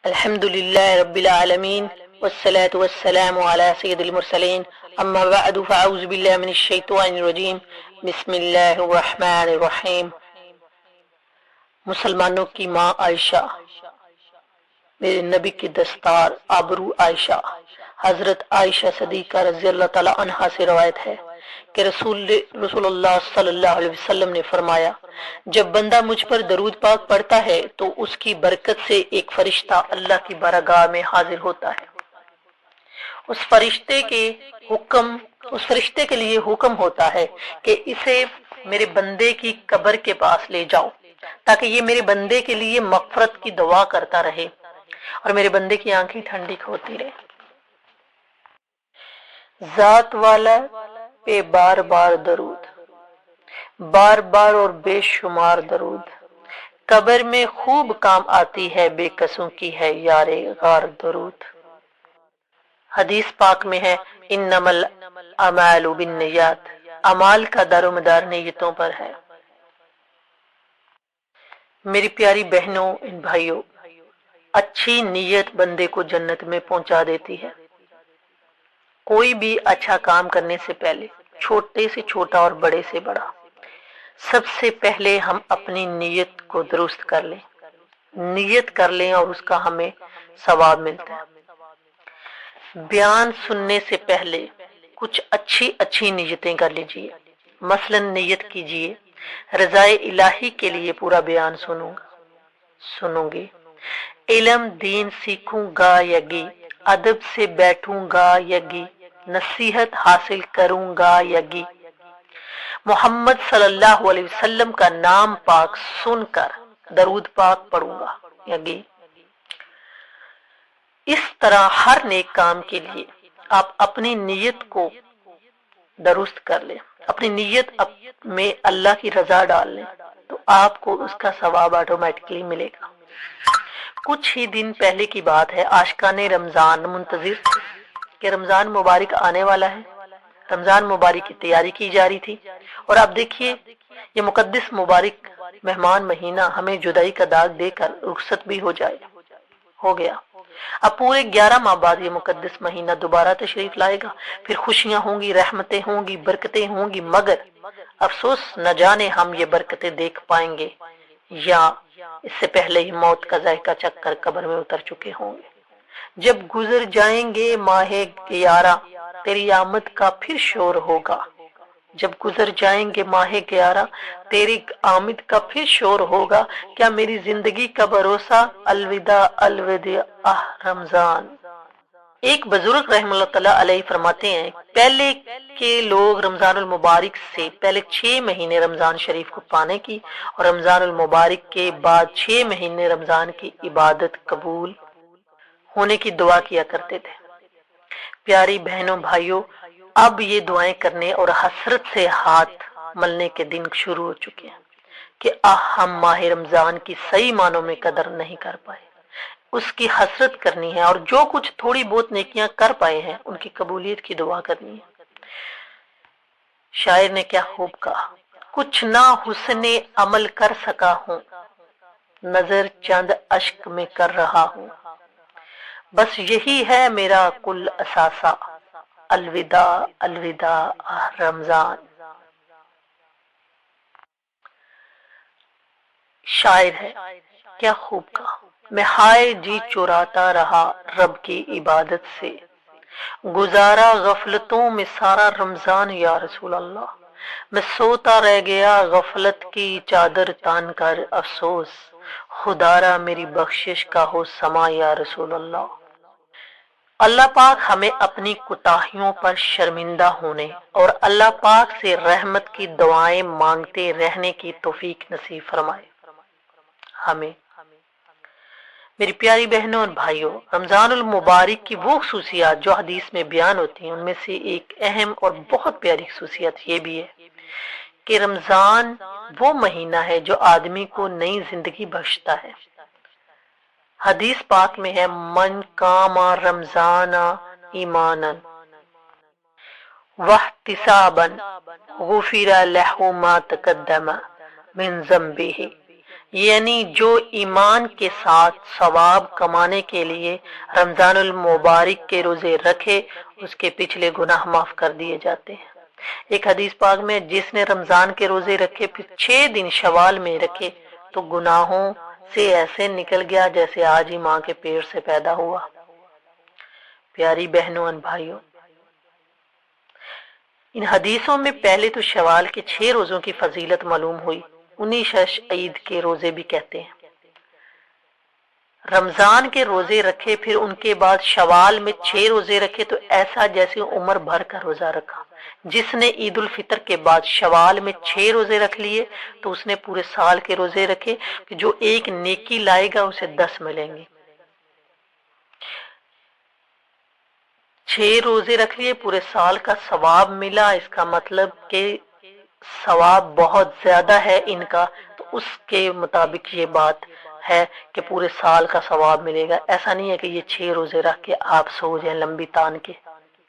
الحمد لله رب العالمين والصلاة والسلام على سيد المرسلين اما بعد فاعوذ بالله من الشیطان الرجیم بسم اللہ الرحمن الرحیم۔ مسلمانوں کی ماں عائشہ، میرے نبی کی دستار آبرو عائشہ، حضرت عائشہ صدیقہ رضی اللہ تعالی عنہا سے روایت ہے کہ رسول اللہ صلی اللہ علیہ وسلم نے فرمایا، جب بندہ مجھ پر درود پاک پڑھتا ہے تو اس کی برکت سے ایک فرشتہ اللہ کی بارگاہ میں حاضر ہوتا ہے۔ اس فرشتے کے لیے حکم ہوتا ہے کہ اسے میرے بندے کی قبر کے پاس لے جاؤ تاکہ یہ میرے بندے کے لیے مغفرت کی دعا کرتا رہے اور میرے بندے کی آنکھیں ٹھنڈی ہوتی رہے۔ ذات والا پہ بار بار درود، بار بار اور بے شمار درود، قبر میں خوب کام آتی ہے، بے قصوں کی ہے یار غار درود۔ حدیث پاک میں ہے، انما الاعمال بالنیات، اعمال کا دار و مدار نیتوں پر ہے۔ میری پیاری بہنوں، بھائیوں، اچھی نیت بندے کو جنت میں پہنچا دیتی ہے۔ کوئی بھی اچھا کام کرنے سے پہلے، چھوٹے سے چھوٹا اور بڑے سے بڑا، سب سے پہلے ہم اپنی نیت کو درست کر لیں، نیت کر لیں اور اس کا ہمیں ثواب ملتا ہے۔ بیان سننے سے پہلے کچھ اچھی نیتیں کر لیجئے۔ مثلا نیت کیجئے، رضائے الہی کے لیے پورا بیان سنوں گی، علم دین سیکھوں گا یگی، ادب سے بیٹھوں گا یگی، نصیحت حاصل کروں گا یگی، محمد صلی اللہ علیہ وسلم کا نام پاک سن کر درود پاک پڑھوں گا یگی۔ اس طرح ہر نیک کام کے لیے آپ اپنی نیت کو درست کر لیں، اپنی نیت میں اللہ کی رضا ڈال لیں تو آپ کو اس کا ثواب آٹومیٹکلی ملے گا۔ کچھ ہی دن پہلے کی بات ہے، عاشقان رمضان منتظر تھے کہ رمضان مبارک آنے والا ہے، رمضان مبارک کی تیاری کی جا رہی تھی، اور آپ دیکھیے یہ مقدس مبارک مہمان مہینہ ہمیں جدائی کا داغ دے کر رخصت بھی ہو گیا۔ اب پورے 11 ماہ بعد یہ مقدس مہینہ دوبارہ تشریف لائے گا، پھر خوشیاں ہوں گی، رحمتیں ہوں گی، برکتیں ہوں گی، مگر افسوس نہ جانے ہم یہ برکتیں دیکھ پائیں گے یا اس سے پہلے ہی موت کا ذائقہ چکھ کر قبر میں اتر چکے ہوں گے۔ جب گزر جائیں گے ماہ 11 تیری آمد کا پھر شور ہوگا، جب گزر جائیں گے ماہ 11 تیری آمد کا پھر شور ہوگا، کیا میری زندگی کا بھروسہ، الوداع الوداع رمضان۔ ایک بزرگ رحم اللہ تعالی علیہ فرماتے ہیں، پہلے کے لوگ رمضان المبارک سے پہلے 6 مہینے رمضان شریف کو پانے کی اور رمضان المبارک کے بعد 6 مہینے رمضان کی عبادت قبول ہونے کی دعا کیا کرتے تھے۔ پیاری بہنوں بھائیوں، اب یہ دعائیں کرنے اور حسرت سے ہاتھ ملنے کے دن شروع ہو چکے ہیں کہ ہم ماہ رمضان کی صحیح معنوں میں قدر نہیں کر پائے، اس کی حسرت کرنی ہے، اور جو کچھ تھوڑی بہت نیکیاں کر پائے ہیں ان کی قبولیت کی دعا کرنی ہے۔ شاعر نے کیا خوب کہا، کچھ نہ حسن عمل کر سکا ہوں، نظر چند اشک میں کر رہا ہوں، بس یہی ہے میرا کل اثاثہ، الوداع الوداع رمضان۔ شاعر ہے، کیا خوب کہا، میں ہائے جی چراتا رہا رب کی عبادت سے، گزارا غفلتوں میں سارا رمضان یا رسول اللہ، میں سوتا رہ گیا غفلت کی چادر تان کر، افسوس خدارا میری بخشش کا ہو سما یا رسول اللہ۔ اللہ پاک ہمیں اپنی کوتاہیوں پر شرمندہ ہونے اور اللہ پاک سے رحمت کی دعائیں مانگتے رہنے کی توفیق نصیب فرمائے ہمیں۔ میری پیاری بہنوں اور بھائیوں، رمضان المبارک کی وہ خصوصیات جو حدیث میں بیان ہوتی ہیں، ان میں سے ایک اہم اور بہت پیاری خصوصیت یہ بھی ہے کہ رمضان وہ مہینہ ہے جو آدمی کو نئی زندگی بخشتا ہے۔ حدیث پاک میں ہے، من قام رمضان ایمانا واحتسابا غفر له ما تقدم من ذنبه یعنی جو ایمان کے ساتھ ثواب کمانے کے لیے رمضان المبارک کے روزے رکھے اس کے پچھلے گناہ معاف کر دیے جاتے ہیں۔ ایک حدیث پاک میں جس نے رمضان کے روزے رکھے پھر 6 دن شوال میں رکھے تو گناہوں سے ایسے نکل گیا جیسے آج ہی ماں کے پیٹ سے پیدا ہوا۔ پیاری بہنوں اور بھائیوں، ان حدیثوں میں پہلے تو شوال کے 6 روزوں کی فضیلت معلوم ہوئی، انہیں شش عید کے روزے بھی کہتے ہیں۔ رمضان کے روزے رکھے پھر ان کے بعد شوال میں 6 روزے رکھے تو ایسا جیسے عمر بھر کا روزہ رکھا۔ جس نے عید الفطر کے بعد شوال میں 6 روزے رکھ لیے تو اس نے پورے سال کے روزے رکھے کہ جو ایک نیکی لائے گا اسے 10 ملیں گے۔ 6 روزے رکھ لیے پورے سال کا ثواب ملا، اس کا مطلب کہ ثواب بہت زیادہ ہے ان کا، تو اس کے مطابق یہ بات ہے کہ پورے سال کا ثواب ملے گا۔ ایسا نہیں ہے کہ یہ 6 روزے رکھ کے آپ سو جائیں لمبی تان کے،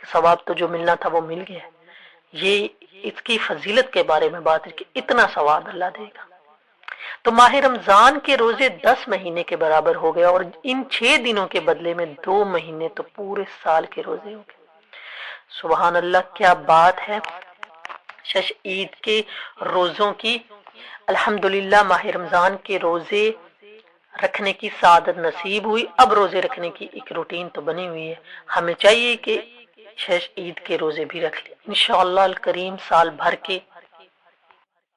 ثواب تو جو ملنا تھا وہ مل گیا۔ یہ اس کی فضیلت کے بارے میں بات ہے کہ اتنا ثواب اللہ دے گا۔ تو ماہ رمضان کے روزے 10 مہینے کے برابر ہو گئے اور ان 6 دنوں کے بدلے میں 2 مہینے تو پورے سال کے روزے ہو گئے۔ سبحان اللہ، کیا بات ہے شش عید کے روزوں کی۔ الحمدللہ ماہ رمضان کے روزے رکھنے کی سعادت نصیب ہوئی۔ اب روزے رکھنے کی ایک روٹین تو بنی ہوئی ہے، ہمیں چاہیے کہ شش عید کے روزے بھی رکھ لیں۔ انشاءاللہ الکریم سال بھر کے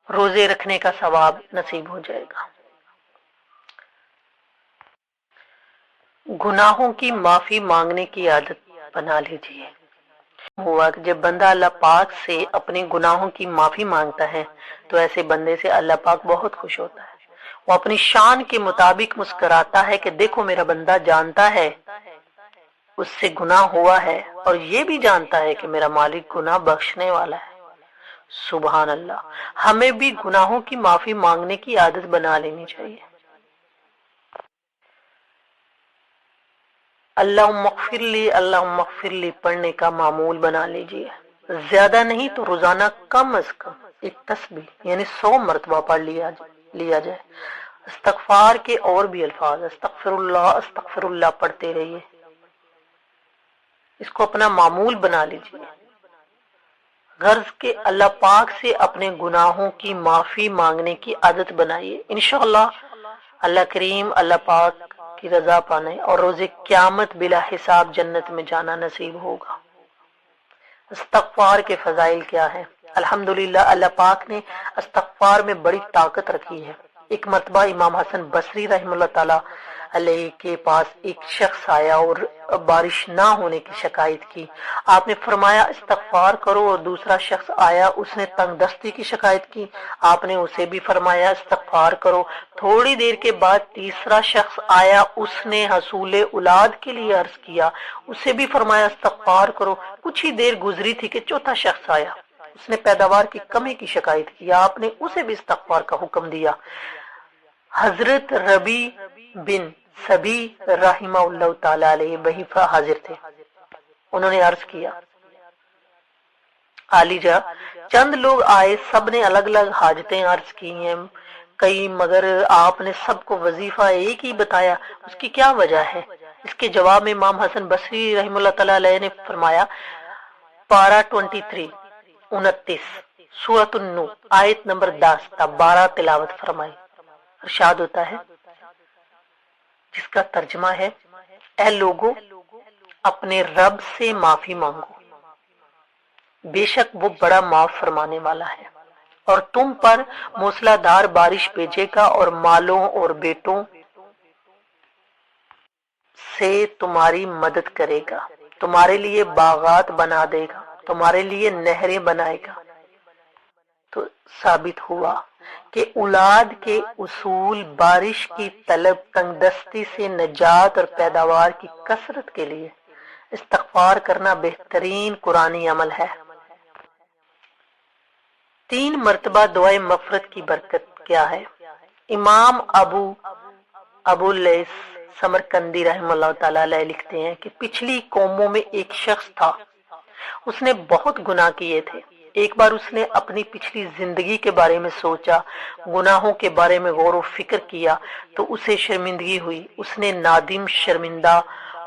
روزے رکھنے کا ثواب نصیب ہو جائے گا۔ گناہوں کی معافی مانگنے کی عادت بنا لیجیے۔ ہوا کہ جب بندہ اللہ پاک سے اپنے گناہوں کی معافی مانگتا ہے تو ایسے بندے سے اللہ پاک بہت خوش ہوتا ہے۔ وہ اپنی شان کے مطابق مسکراتا ہے کہ دیکھو میرا بندہ جانتا ہے اس سے گناہ ہوا ہے اور یہ بھی جانتا ہے کہ میرا مالک گناہ بخشنے والا ہے۔ سبحان اللہ، ہمیں بھی گناہوں کی معافی مانگنے کی عادت بنا لینی چاہیے۔ اللہم اغفر لی، اللہم اغفر لی پڑھنے کا معمول بنا لیجئے۔ زیادہ نہیں تو روزانہ کم از کم ایک تسبیح یعنی 100 مرتبہ پڑھ لیا جائے۔ استغفار کے اور بھی الفاظ، استغفر اللہ پڑھتے رہیے، اس کو اپنا معمول بنا لیجئے۔ غرض کہ اللہ پاک سے اپنے گناہوں کی معافی مانگنے کی عادت بنائیے، انشاءاللہ اللہ کریم اللہ پاک کی رضا پانے اور روز قیامت بلا حساب جنت میں جانا نصیب ہوگا۔ استغفار کے فضائل کیا ہے؟ الحمدللہ اللہ پاک نے استغفار میں بڑی طاقت رکھی ہے۔ ایک مرتبہ امام حسن بصری رحمہ اللہ تعالی علیہ کے پاس ایک شخص آیا اور بارش نہ ہونے کی شکایت کی۔ آپ نے فرمایا استغفار کرو، اور دوسرا شخص آیا اس نے تنگ دستی کی شکایت کی، آپ نے اسے بھی فرمایا استغفار کرو۔ تھوڑی دیر کے بعد تیسرا شخص آیا، اس نے حصول اولاد کے لیے عرض کیا، اسے بھی فرمایا استغفار کرو۔ کچھ ہی دیر گزری تھی کہ چوتھا شخص آیا، اس نے پیداوار کی کمی کی شکایت کی، آپ نے اسے بھی استغفار کا حکم دیا۔ حضرت ربی بن سبی رحمہ اللہ تعالی علیہ وہی حاضر تھے، انہوں نے عرض کیا عالیجا چند لوگ آئے، سب نے الگ الگ حاجتیں عرض کی ہیں کئی، مگر آپ نے سب کو وظیفہ ایک ہی بتایا، اس کی کیا وجہ ہے؟ اس کے جواب میں امام حسن بصری رحمہ اللہ تعالی علیہ نے فرمایا پارہ 29 سورۃ النور آیت نمبر 10 تا 12 تلاوت فرمائی۔ ارشاد ہوتا ہے جس کا ترجمہ ہے، اے لوگو اپنے رب سے معافی مانگو، بے شک وہ بڑا معاف فرمانے والا ہے، اور تم پر موسلا دھار بارش بھیجے گا اور مالوں اور بیٹوں سے تمہاری مدد کرے گا، تمہارے لیے باغات بنا دے گا، تمہارے لیے نہریں بنائے گا۔ تو ثابت ہوا کہ اولاد کے اصول بارش کی طلب، تنگ دستی سے نجات اور پیداوار کی کثرت کے لیے استغفار کرنا بہترین قرآنی عمل ہے۔ 3 مرتبہ دعائے مغفرت کی برکت کیا ہے؟ امام ابو لیث سمرقندی رحمہ اللہ تعالی علیہ لکھتے ہیں کہ پچھلی قوموں میں ایک شخص تھا، اس نے بہت گناہ کیے تھے، ایک بار اس نے اپنی پچھلی زندگی کے بارے میں سوچا، گناہوں کے بارے میں غور و فکر کیا تو اسے شرمندگی ہوئی۔ اس نے نادم شرمندہ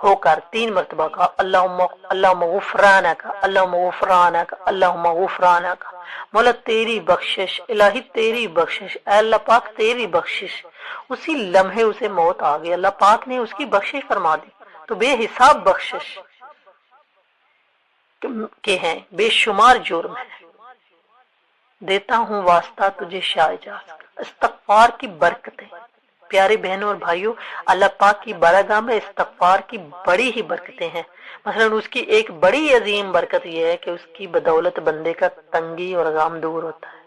ہو کر 3 مرتبہ کہا اللہم غفرانک، اللہم غفرانک، اللہم غفرانک۔ مولا تیری بخشش، الہی تیری بخشش، اے اللہ پاک تیری بخشش۔ اسی لمحے اسے موت آ گئی، اللہ پاک نے اس کی بخشش فرما دی۔ تو بے حساب بخشش کے ہیں، بے شمار جرم ہے۔ دیتا ہوں واسطہ تجھے شاہ اجاز کا، استغفار کی برکتیں۔ پیارے بہنوں اور بھائیوں، اللہ پاک کی بارگاہ میں استغفار کی بڑی ہی برکتیں ہیں۔ مثلا اس کی ایک بڑی عظیم برکت یہ ہے کہ اس کی بدولت بندے کا تنگی اور غم دور ہوتا ہے۔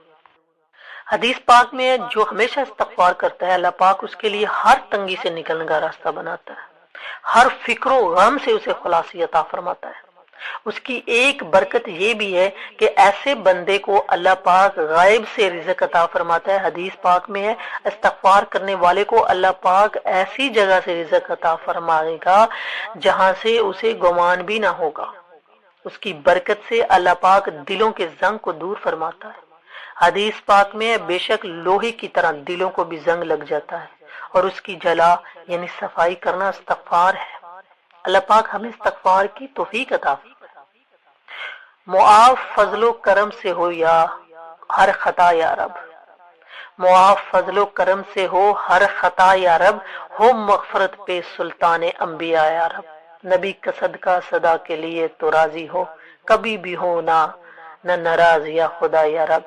حدیث پاک میں جو ہمیشہ استغفار کرتا ہے، اللہ پاک اس کے لیے ہر تنگی سے نکلنے کا راستہ بناتا ہے، ہر فکر و غم سے اسے خلاصی عطا فرماتا ہے۔ اس کی ایک برکت یہ بھی ہے کہ ایسے بندے کو اللہ پاک غائب سے رزق عطا فرماتا ہے۔ حدیث پاک میں ہے استغفار کرنے والے کو اللہ پاک ایسی جگہ سے رزق عطا فرمائے گا جہاں سے اسے گمان بھی نہ ہوگا۔ اس کی برکت سے اللہ پاک دلوں کے زنگ کو دور فرماتا ہے۔ حدیث پاک میں بے شک لوہے کی طرح دلوں کو بھی زنگ لگ جاتا ہے اور اس کی جلا یعنی صفائی کرنا استغفار ہے۔ اللہ پاک ہمیں استغفار کی توفیق عطا فرمائے۔ معاف فضل و کرم سے ہو یا ہر خطا یا رب، معاف فضل و کرم سے ہو ہر خطا یا رب، ہو مغفرت پہ سلطان انبیاء یا رب۔ نبی کا صدقہ صدا کے لیے تو راضی ہو، کبھی بھی ہو نہ ناراض یا خدا یا رب۔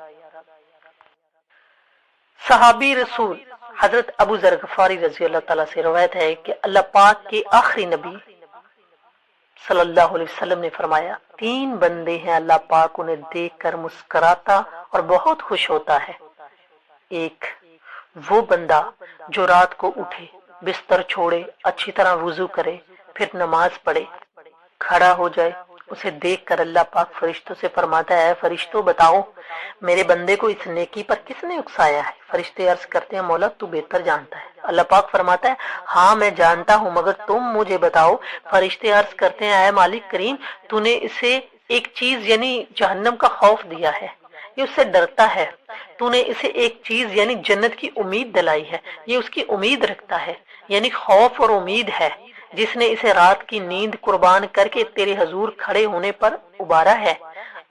صحابی رسول حضرت ابو ذر غفاری رضی اللہ تعالیٰ سے روایت ہے کہ اللہ پاک کے آخری نبی صلی اللہ علیہ وسلم نے فرمایا 3 بندے ہیں اللہ پاک انہیں دیکھ کر مسکراتا اور بہت خوش ہوتا ہے۔ ایک وہ بندہ جو رات کو اٹھے، بستر چھوڑے، اچھی طرح وضو کرے، پھر نماز پڑھے، کھڑا ہو جائے، اسے دیکھ کر اللہ پاک فرشتوں سے فرماتا ہے فرشتوں بتاؤ میرے بندے کو اس نیکی پر کس نے اکسایا ہے؟ فرشتے عرض کرتے ہیں مولا تو بہتر جانتا ہے۔ اللہ پاک فرماتا ہے ہاں میں جانتا ہوں مگر تم مجھے بتاؤ۔ فرشتے عرض کرتے ہیں اے مالک کریم تو نے اسے ایک چیز یعنی جہنم کا خوف دیا ہے، یہ اس سے ڈرتا ہے۔ تو نے اسے ایک چیز یعنی جنت کی امید دلائی ہے، یہ اس کی امید رکھتا ہے، یعنی خوف اور امید ہے۔ جس نے اسے رات کی نیند قربان کر کے تیرے حضور کھڑے ہونے پر ابھارا ہے۔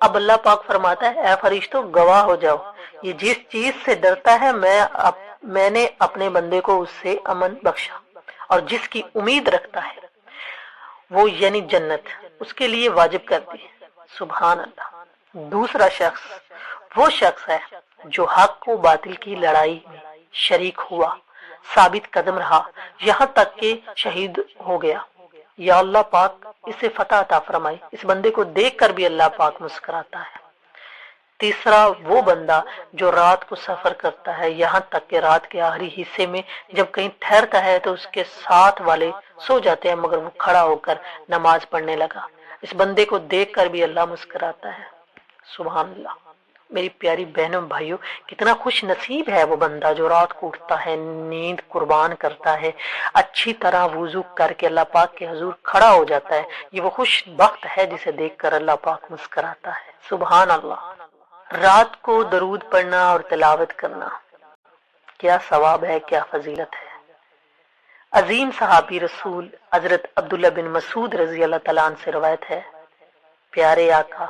اب اللہ پاک فرماتا ہے اے فرشتوں گواہ ہو جاؤ، یہ جس چیز سے ڈرتا ہے میں نے اپنے بندے کو اس سے امن بخشا، اور جس کی امید رکھتا ہے وہ یعنی جنت اس کے لیے واجب کر دی۔ سبحان اللہ۔ دوسرا شخص وہ شخص ہے جو حق و باطل کی لڑائی میں شریک ہوا، ثابت قدم رہا یہاں تک کہ شہید ہو گیا۔ یا اللہ پاک اسے فتح عطا فرمائے۔ اس بندے کو دیکھ کر بھی اللہ پاک مسکراتا ہے۔ تیسرا وہ بندہ جو رات کو سفر کرتا ہے یہاں تک کہ رات کے آخری حصے میں جب کہیں ٹھہرتا ہے تو اس کے ساتھ والے سو جاتے ہیں مگر وہ کھڑا ہو کر نماز پڑھنے لگا۔ اس بندے کو دیکھ کر بھی اللہ مسکراتا ہے۔ سبحان اللہ۔ میری پیاری بہنوں بھائیوں، کتنا خوش نصیب ہے وہ بندہ جو رات کو اٹھتا ہے، نیند قربان کرتا ہے، اچھی طرح وضو کر کے اللہ پاک کے حضور کھڑا ہو جاتا ہے۔ یہ وہ خوش بخت ہے جسے دیکھ کر اللہ پاک مسکراتا ہے۔ سبحان اللہ۔ رات کو درود پڑھنا اور تلاوت کرنا کیا ثواب ہے، کیا فضیلت ہے۔ عظیم صحابی رسول حضرت عبداللہ بن مسعود رضی اللہ تعالیٰ عنہ سے روایت ہے، پیارے آقا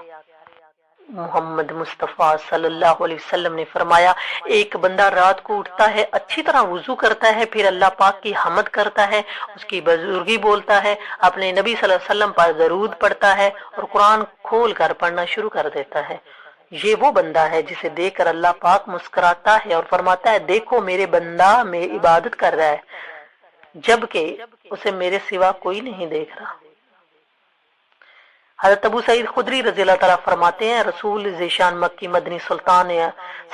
محمد مصطفیٰ صلی اللہ علیہ وسلم نے فرمایا ایک بندہ رات کو اٹھتا ہے، اچھی طرح وضو کرتا ہے، پھر اللہ پاک کی حمد کرتا ہے، اس کی بزرگی بولتا ہے، اپنے نبی صلی اللہ علیہ وسلم پر درود پڑھتا ہے اور قرآن کھول کر پڑھنا شروع کر دیتا ہے۔ یہ وہ بندہ ہے جسے دیکھ کر اللہ پاک مسکراتا ہے اور فرماتا ہے دیکھو میرے بندہ میری عبادت کر رہا ہے جبکہ اسے میرے سوا کوئی نہیں دیکھ رہا۔ حضرت ابو سعید خدری رضی اللہ تعالیٰ فرماتے ہیں رسول ذیشان مکی مدنی سلطان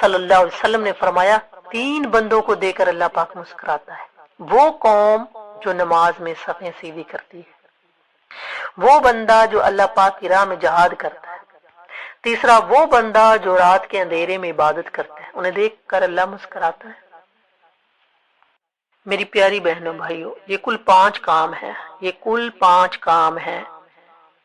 صلی اللہ علیہ وسلم نے فرمایا 3 بندوں کو دیکھ کر اللہ پاک مسکراتا ہے۔ وہ قوم جو نماز میں صفیں سیدھی کرتی ہے، وہ بندہ جو اللہ پاک کی راہ میں جہاد کرتا ہے، تیسرا وہ بندہ جو رات کے اندھیرے میں عبادت کرتا ہے، انہیں دیکھ کر اللہ مسکراتا ہے۔ میری پیاری بہنوں بھائیوں، یہ کل 5 کام ہیں، یہ کل 5 کام ہیں۔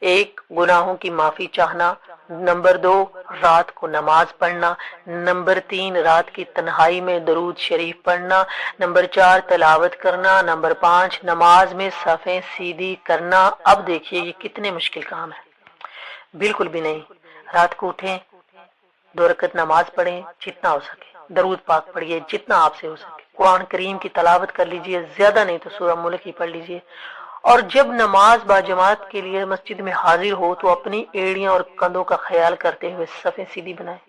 1 گناہوں کی معافی چاہنا، نمبر 2 رات کو نماز پڑھنا، نمبر 3 رات کی تنہائی میں درود شریف پڑھنا، نمبر 4 تلاوت کرنا، نمبر 5 نماز میں صفیں سیدھی کرنا۔ اب دیکھیے یہ کتنے مشکل کام ہے، بالکل بھی نہیں۔ رات کو اٹھیں، 2 رکعت نماز پڑھیں جتنا ہو سکے، درود پاک پڑھیے جتنا آپ سے ہو سکے، قرآن کریم کی تلاوت کر لیجئے، زیادہ نہیں تو سورہ ملک ہی پڑھ لیجئے، اور جب نماز باجماعت کے لیے مسجد میں حاضر ہو تو اپنی ایڑیاں اور کندھوں کا خیال کرتے ہوئے صفیں سیدھی بنائیں۔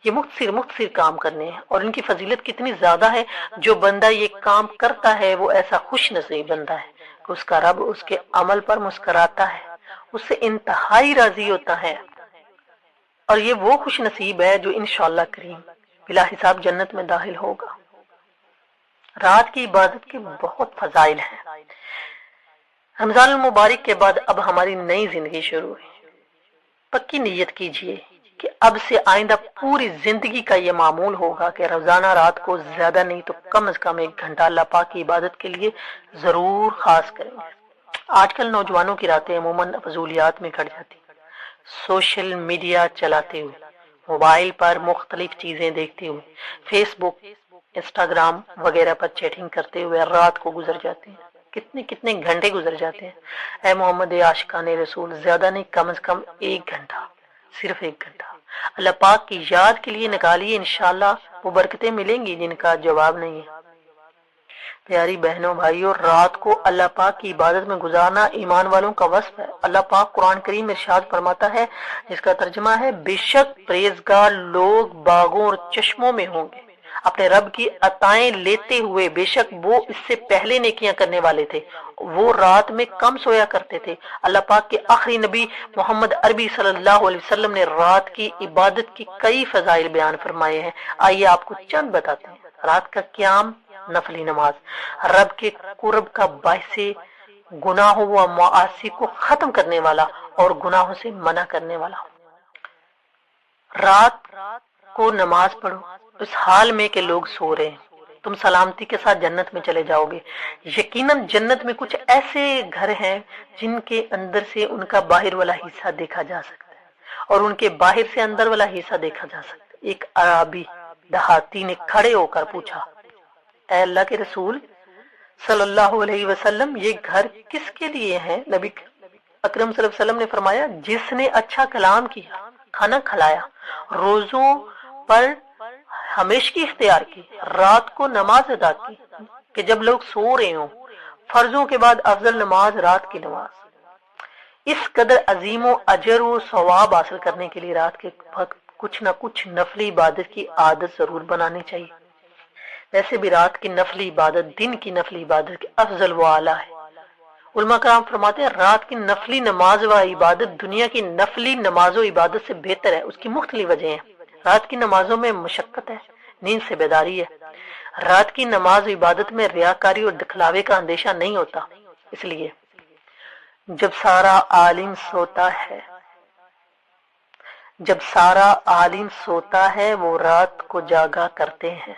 یہ مختصر کام کرنے ہیں، اور ان کی فضیلت کتنی زیادہ ہے۔ جو بندہ یہ کام کرتا ہے وہ ایسا خوش نصیب بندہ ہے کہ اس کا رب اس کے عمل پر مسکراتا ہے، اس سے انتہائی راضی ہوتا ہے، اور یہ وہ خوش نصیب ہے جو انشاءاللہ کریم بلا حساب جنت میں داخل ہوگا۔ رات کی عبادت کے بہت فضائل ہیں۔ رمضان المبارک کے بعد اب ہماری نئی زندگی شروع ہے۔ پکی نیت کیجئے کہ اب سے آئندہ پوری زندگی کا یہ معمول ہوگا کہ روزانہ رات کو زیادہ نہیں تو کم از کم 1 گھنٹہ اللہ پاک کی عبادت کے لیے ضرور خاص کریں گے۔ آج کل نوجوانوں کی راتیں عموماً فضولیات میں کٹ جاتی، سوشل میڈیا چلاتے ہوئے، موبائل پر مختلف چیزیں دیکھتے ہوئے، فیس بک، انسٹاگرام وغیرہ پر چیٹنگ کرتے ہوئے رات کو گزر جاتے ہیں۔ کتنے گھنٹے گزر جاتے ہیں۔ اے محمد عاشقان رسول، زیادہ نہیں کم از کم 1 گھنٹہ، صرف 1 گھنٹہ اللہ پاک کی یاد کے لیے نکالیے، انشاءاللہ وہ برکتیں ملیں گی جن کا جواب نہیں ہے۔ پیاری بہنوں بھائیوں، رات کو اللہ پاک کی عبادت میں گزارنا ایمان والوں کا وصف ہے۔ اللہ پاک قرآن کریم میں ارشاد فرماتا ہے، جس کا ترجمہ ہے، بے شک پرہیزگار لوگ باغوں اور چشموں میں ہوں گے اپنے رب کی عطائیں لیتے ہوئے، بے شک وہ اس سے پہلے نیکیاں کرنے والے تھے، وہ رات میں کم سویا کرتے تھے۔ اللہ پاک کے آخری نبی محمد عربی صلی اللہ علیہ وسلم نے رات کی عبادت کی کئی فضائل بیان فرمائے ہیں۔ آئیے آپ کو چند بتاتے ہیں۔ رات کا قیام، نفلی نماز، رب کے قرب کا باعث، گناہوں و معاصی کو ختم کرنے والا اور گناہوں سے منع کرنے والا۔ رات کو نماز پڑھو اس حال میں کہ لوگ سو رہے ہیں، تم سلامتی کے ساتھ جنت میں چلے جاؤ گے۔ یقیناً جنت میں کچھ ایسے گھر ہیں جن کے اندر سے ان کا باہر والا حصہ دیکھا جا سکتا ہے اور ان کے باہر سے اندر والا حصہ دیکھا جا سکتا ہے۔ ایک عربی دیہاتی نے کھڑے ہو کر پوچھا، اے اللہ کے رسول صلی اللہ علیہ وسلم، یہ گھر کس کے لیے ہیں؟ نبی اکرم صلی اللہ علیہ وسلم نے فرمایا، جس نے اچھا کلام کیا، کھانا کھلایا، روزوں پر ہمیشگی اختیار کی، رات کو نماز ادا کی کہ جب لوگ سو رہے ہوں۔ فرضوں کے بعد افضل نماز رات کی نماز۔ اس قدر عظیم و اجر و ثواب حاصل کرنے کے لیے رات کے وقت کچھ نہ کچھ نفلی عبادت کی عادت ضرور بنانی چاہیے۔ ویسے بھی رات کی نفلی عبادت دن کی نفلی عبادت کے افضل و اعلیٰ ہے۔ علماء کرام فرماتے ہیں، رات کی نفلی نماز و عبادت دنیا کی نفلی نماز و عبادت سے بہتر ہے۔ اس کی مختلف وجہیں ہیں۔ رات کی نمازوں میں مشقت ہے، نیند سے بیداری ہے۔ رات کی نماز و عبادت میں ریاکاری اور دکھلاوے کا اندیشہ نہیں ہوتا، اس لیے جب سارا عالم سوتا ہے وہ رات کو جاگا کرتے ہیں۔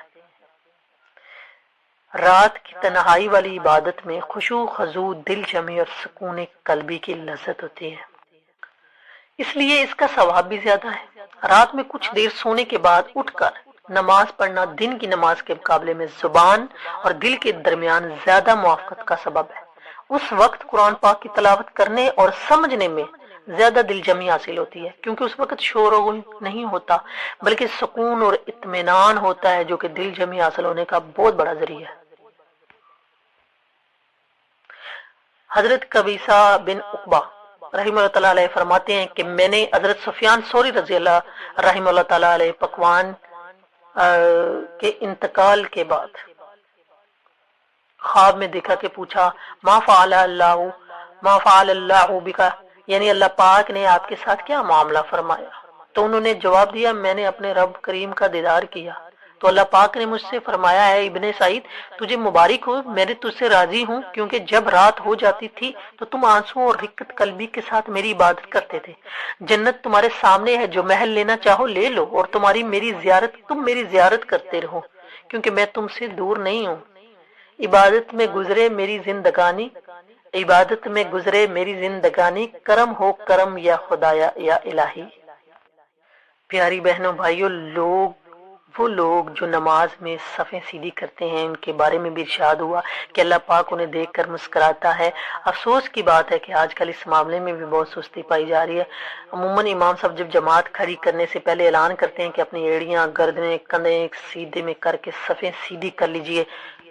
رات کی تنہائی والی عبادت میں خشوع خضوع، دل جمی اور سکون قلبی کی لذت ہوتی ہے، اس لیے اس کا ثواب بھی زیادہ ہے۔ رات میں کچھ دیر سونے کے بعد اٹھ کر نماز پڑھنا دن کی نماز کے مقابلے میں زبان اور دل کے درمیان زیادہ موافقت کا سبب ہے۔ اس وقت قرآن پاک کی تلاوت کرنے اور سمجھنے میں زیادہ دل جمی حاصل ہوتی ہے، کیونکہ اس وقت شور و غل نہیں ہوتا بلکہ سکون اور اطمینان ہوتا ہے، جو کہ دل جمی حاصل ہونے کا بہت بڑا ذریعہ ہے۔ حضرت قبیصہ بن عقبہ رحمہ اللہ تعالیٰ علیہ فرماتے ہیں کہ میں نے حضرت سفیان ثوری رضی اللہ رحمہ اللہ تعالیٰ علیہ پکوان کے انتقال کے بعد خواب میں دیکھا کہ پوچھا، ما فعل اللہ بکا، یعنی اللہ پاک نے آپ کے ساتھ کیا معاملہ فرمایا؟ تو انہوں نے جواب دیا، میں نے اپنے رب کریم کا دیدار کیا تو اللہ پاک نے مجھ سے فرمایا، ہے ابن سعید تجھے مبارک ہو، میں تجھ سے راضی ہوں، کیونکہ جب رات ہو جاتی تھی تو تم آنسو اور رقت قلبی کے ساتھ میری عبادت کرتے تھے۔ جنت تمہارے سامنے ہے، جو محل لینا چاہو لے لو، اور تم میری زیارت کرتے رہو، کیونکہ میں تم سے دور نہیں ہوں۔ عبادت میں گزرے میری زندگانی، کرم ہو کرم یا خدایا یا الہی۔ پیاری بہنوں بھائیوں، وہ لوگ جو نماز میں صفیں سیدھی کرتے ہیں، ان کے بارے میں بھی ارشاد ہوا کہ اللہ پاک انہیں دیکھ کر مسکراتا ہے۔ افسوس کی بات ہے کہ آج کل اس معاملے میں بھی بہت سستی پائی جا رہی ہے۔ عموماً امام صاحب جب جماعت کھڑی کرنے سے پہلے اعلان کرتے ہیں کہ اپنی ایڑیاں، گردنیں، کندھے ایک سیدھے میں کر کے صفیں سیدھی کر لیجئے،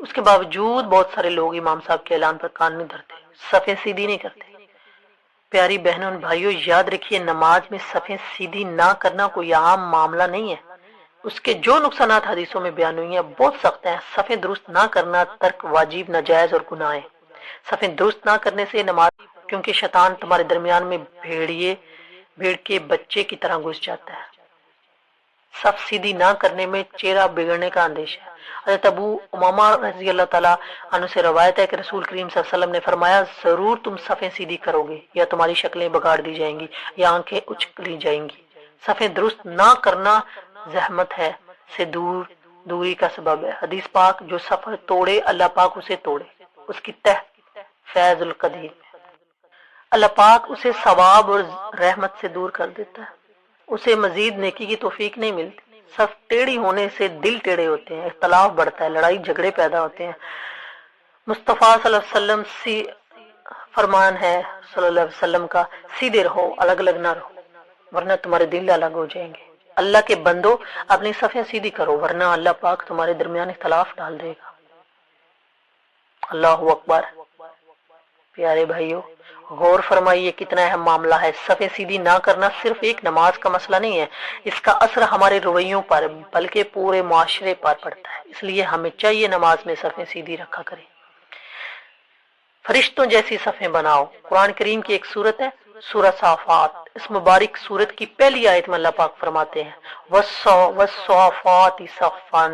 اس کے باوجود بہت سارے لوگ امام صاحب کے اعلان پر کان نہیں دھرتے، صفیں سیدھی نہیں کرتے۔ پیاری بہنوں بھائیوں، یاد رکھیے نماز میں صفیں سیدھی نہ کرنا کوئی عام معاملہ نہیں ہے۔ اس کے جو نقصانات حدیثوں میں بیان ہوئی ہیں بہت سخت ہیں۔ صفیں درست نہ کرنا ترک واجب، ناجائز اور گناہ ہے۔ صفیں درست نہ کرنے سے نماز، کیونکہ شیطان تمہارے درمیان میں بھیڑ کے بچے کی طرح گھس جاتا ہے۔ صف سیدھی نہ کرنے میں چہرہ بگڑنے کا اندیشہ ہے۔ حضرت ابو امامہ رضی اللہ تعالیٰ عنہ سے روایت ہے کہ رسول کریم صلی اللہ علیہ وسلم نے فرمایا، ضرور تم صفیں سیدھی کرو گے یا تمہاری شکلیں بگاڑ دی جائیں گی یا آنکھیں اچک جائیں گی۔ صفیں درست نہ کرنا زحمت ہے سے دوری کا سبب ہے۔ حدیث پاک، جو صف توڑے اللہ پاک اسے توڑے، اس کی تہ فیض القدیر، اللہ پاک اسے ثواب اور رحمت سے دور کر دیتا ہے، اسے مزید نیکی کی توفیق نہیں ملتی۔ صف ٹیڑھی ہونے سے دل ٹیڑھے ہوتے ہیں، اختلاف بڑھتا ہے، لڑائی جھگڑے پیدا ہوتے ہیں۔ مصطفیٰ صلی اللہ علیہ وسلم فرمان ہے صلی اللہ علیہ وسلم کا، سیدھے رہو، الگ الگ نہ رہو، ورنہ تمہارے دل الگ ہو جائیں گے۔ اللہ کے بندو، اپنی صفیں سیدھی کرو، ورنہ اللہ پاک تمہارے درمیان اختلاف ڈال دے گا۔ اللہ اکبر۔ پیارے بھائیوں، غور فرمائیے کتنا اہم معاملہ ہے۔ صفیں سیدھی نہ کرنا صرف ایک نماز کا مسئلہ نہیں ہے، اس کا اثر ہمارے رویوں پر بلکہ پورے معاشرے پر پڑتا ہے۔ اس لیے ہمیں چاہیے نماز میں صفیں سیدھی رکھا کریں، فرشتوں جیسی صفیں بناؤ۔ قرآن کریم کی ایک سورت ہے سورہ صافات، اس مبارک سورت کی پہلی آیت میں اللہ پاک فرماتے ہیں وَالصَّافَّاتِ صَفًّا،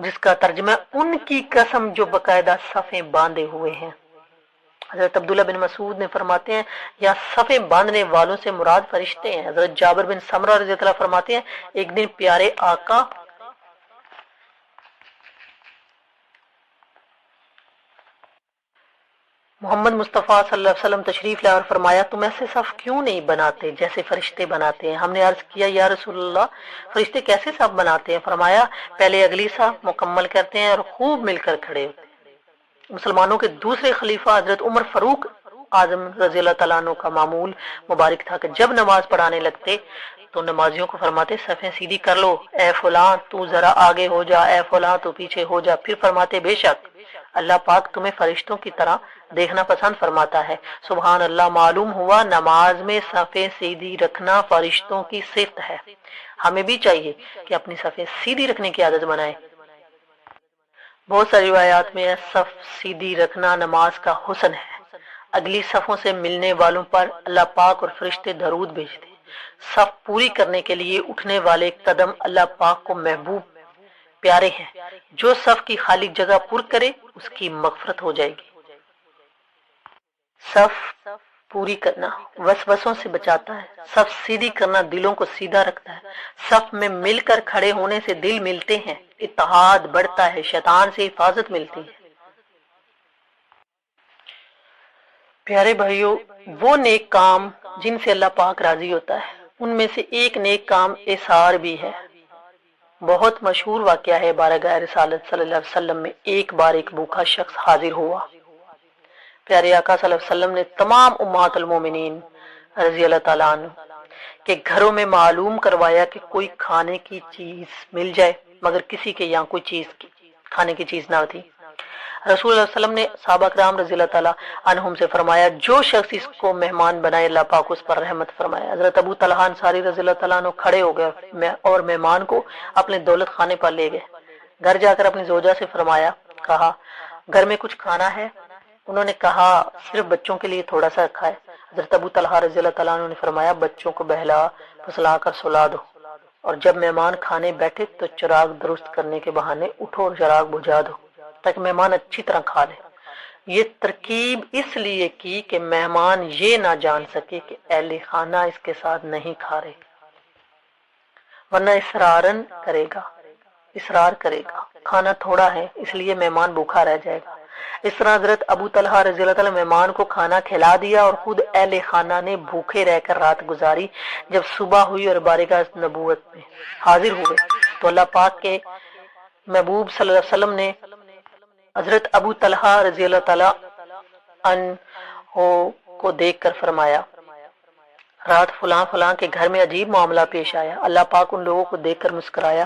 جس کا ترجمہ ان کی قسم جو باقاعدہ صفیں باندھے ہوئے ہیں۔ حضرت عبداللہ بن مسعود نے فرماتے ہیں یا صفیں باندھنے والوں سے مراد فرشتے ہیں۔ حضرت جابر بن سمرہ رضی اللہ عنہ فرماتے ہیں، ایک دن پیارے آقا محمد مصطفیٰ صلی اللہ علیہ وسلم تشریف لائے اور فرمایا، تم ایسے صف کیوں نہیں بناتے جیسے فرشتے بناتے ہیں؟ ہم نے عرض کیا، یا رسول اللہ، فرشتے کیسے صف بناتے ہیں؟ فرمایا، پہلے اگلی صف مکمل کرتے ہیں اور خوب مل کر کھڑے ہوتے ہیں۔ مسلمانوں کے دوسرے خلیفہ حضرت عمر فاروق اعظم رضی اللہ تعالیٰ عنہ کا معمول مبارک تھا کہ جب نماز پڑھانے لگتے تو نمازیوں کو فرماتے، صفیں سیدھی کر لو، اے فلاں تو ذرا آگے ہو جا، اے فلاں تو پیچھے ہو جا۔ پھر فرماتے، بے شک اللہ پاک تمہیں فرشتوں کی طرح دیکھنا پسند فرماتا ہے۔ سبحان اللہ، معلوم ہوا نماز میں صفیں سیدھی رکھنا فرشتوں کی صفت ہے۔ ہمیں بھی چاہیے کہ اپنی صفیں سیدھی رکھنے کی عادت بنائیں۔ بہت ساری روایات میں صف سیدھی رکھنا نماز کا حسن ہے۔ اگلی صفوں سے ملنے والوں پر اللہ پاک اور فرشتے درود بھیجتے ہیں۔ صف پوری کرنے کے لیے اٹھنے والے قدم اللہ پاک کو محبوب پیارے ہیں۔ جو صف کی خالی جگہ پر کرے اس کی مغفرت ہو جائے گی۔ صف پوری کرنا وسوسوں سے بچاتا ہے، صف سیدھی کرنا دلوں کو سیدھا رکھتا ہے، صف میں مل کر کھڑے ہونے سے دل ملتے ہیں، اتحاد بڑھتا ہے، شیطان سے حفاظت ملتی ہے۔ پیارے بھائیوں، وہ نیک کام جن سے اللہ پاک راضی ہوتا ہے، ان میں سے ایک نیک کام اثار بھی ہے۔ بہت مشہور واقعہ ہے، بارگاہ رسالت صلی اللہ علیہ وسلم میں ایک بار ایک بھوکا شخص حاضر ہوا۔ پیارے آقا صلی اللہ علیہ وسلم نے تمام امہات المومنین رضی اللہ تعالیٰ عنہ کے گھروں میں معلوم کروایا کہ کوئی کھانے کی چیز مل جائے، مگر کسی کے یہاں کوئی چیز کھانے کی چیز نہ تھی۔ رسول اللہ علیہ وسلم نے صحابہ کرام رضی اللہ تعالیٰ عنہم سے فرمایا، جو شخص اس کو مہمان بنائے اللہ پاک اس پر رحمت فرمائے۔ حضرت ابو طلحہ انصاری رضی اللہ تعالیٰ عنہ کھڑے ہو گئے اور مہمان کو اپنے دولت خانے پر لے گئے۔ گھر جا کر اپنی زوجہ سے فرمایا، کہا گھر میں کچھ کھانا ہے؟ انہوں نے کہا صرف بچوں کے لیے تھوڑا سا رکھا ہے۔ حضرت ابو طلحہ رضی اللہ تعالیٰ عنہ نے فرمایا، بچوں کو بہلا پھسلا کر سلا دو، اور جب مہمان کھانے بیٹھے تو چراغ درست کرنے کے بہانے اٹھو اور چراغ بجھا دو تاکہ مہمان اچھی طرح کھا لے۔ یہ ترکیب اس لیے کی کہ مہمان یہ نہ جان سکے کہ اہل خانہ اس کے ساتھ نہیں کھا رہے، ورنہ اصرار کرے گا، کھانا تھوڑا ہے اس لیے مہمان بھوکا رہ جائے گا۔ اس طرح حضرت ابو طلحہ رضی اللہ تعالیٰ مہمان کو کھانا کھلا دیا اور خود اہل خانہ نے بھوکے رہ کر رات گزاری۔ جب صبح ہوئی اور بارگاہ نبوت میں حاضر ہوئے تو اللہ پاک کے محبوب صلی اللہ علیہ وسلم نے حضرت ابو طلحہ رضی اللہ تعالیٰ عنہ کو دیکھ کر فرمایا، رات فلاں فلاں کے گھر میں عجیب معاملہ پیش آیا۔ اللہ پاک ان لوگوں کو دیکھ کر مسکرایا،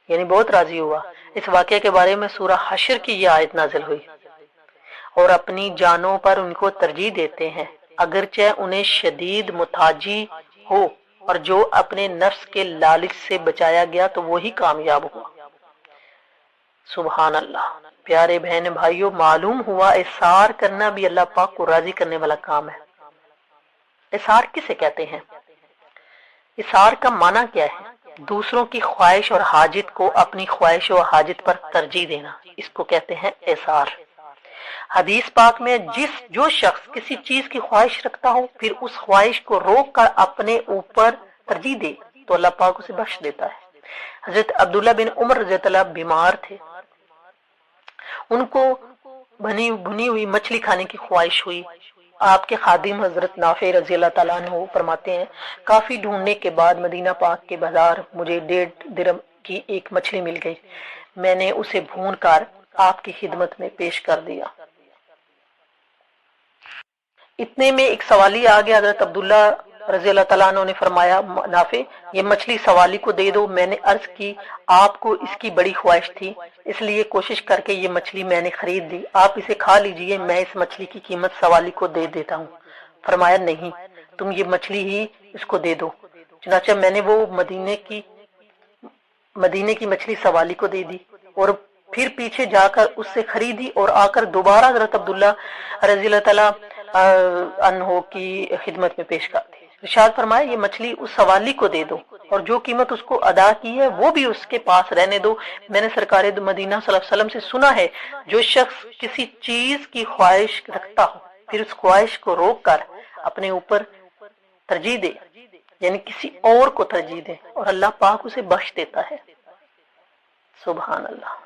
یعنی بہت راضی ہوا۔ اس واقعے کے بارے میں سورہ حشر کی یہ آیت نازل ہوئی، اور اپنی جانوں پر ان کو ترجیح دیتے ہیں اگرچہ انہیں شدید متاجی ہو، اور جو اپنے نفس کے لالچ سے بچایا گیا تو وہی کامیاب ہوا۔ سبحان اللہ۔ پیارے بہن بھائیوں، معلوم ہوا اثار کرنا بھی اللہ پاک کو راضی کرنے والا کام ہے۔ اثار کسے کہتے ہیں؟ اثار کا معنی کیا ہے؟ دوسروں کی خواہش اور حاجت کو اپنی خواہش اور حاجت پر ترجیح دینا، اس کو کہتے ہیں اثار۔ حدیث پاک میں جو شخص کسی چیز کی خواہش رکھتا ہو پھر اس خواہش کو روک کر اپنے اوپر ترجیح دے تو اللہ پاک اسے بخش دیتا ہے۔ حضرت عبداللہ بن عمر رضی اللہ عنہ بیمار تھے، ان کو بھنی ہوئی مچھلی کھانے کی خواہش ہوئی۔ آپ کے خادم حضرت نافع رضی اللہ تعالیٰ عنہ فرماتے ہیں، کافی ڈھونڈنے کے بعد مدینہ پاک کے بازار مجھے 1.5 درہم کی ایک مچھلی مل گئی، میں نے اسے بھون کر آپ کی خدمت میں پیش کر دیا۔ اتنے میں ایک سوالی آ گیا، حضرت عبداللہ رضی اللہ تعالیٰ عنہ نے فرمایا، نافع یہ مچھلی سوالی کو دے دو۔ میں نے عرض کی آپ کو اس کی بڑی خواہش تھی، اس لیے کوشش کر کے یہ مچھلی میں نے خرید لی، آپ اسے کھا لیجئے، میں اس مچھلی کی قیمت سوالی کو دے دیتا ہوں۔ فرمایا نہیں، تم یہ مچھلی ہی اس کو دے دو۔ چنانچہ میں نے وہ مدینے کی مچھلی سوالی کو دے دی اور پھر پیچھے جا کر اس سے خریدی اور آ کر دوبارہ حضرت عبداللہ رضی اللہ تعالیٰ عنہ کی خدمت میں پیش کر دی۔ ارشاد فرمایا یہ مچھلی اس سوالی کو دے دو اور جو قیمت اس کو ادا کی ہے وہ بھی اس کے پاس رہنے دو۔ میں نے سرکار مدینہ صلی اللہ علیہ وسلم سے سنا ہے، جو شخص کسی چیز کی خواہش رکھتا ہو پھر اس خواہش کو روک کر اپنے اوپر ترجیح دے، یعنی کسی اور کو ترجیح دے، اور اللہ پاک اسے بخش دیتا ہے۔ سبحان اللہ۔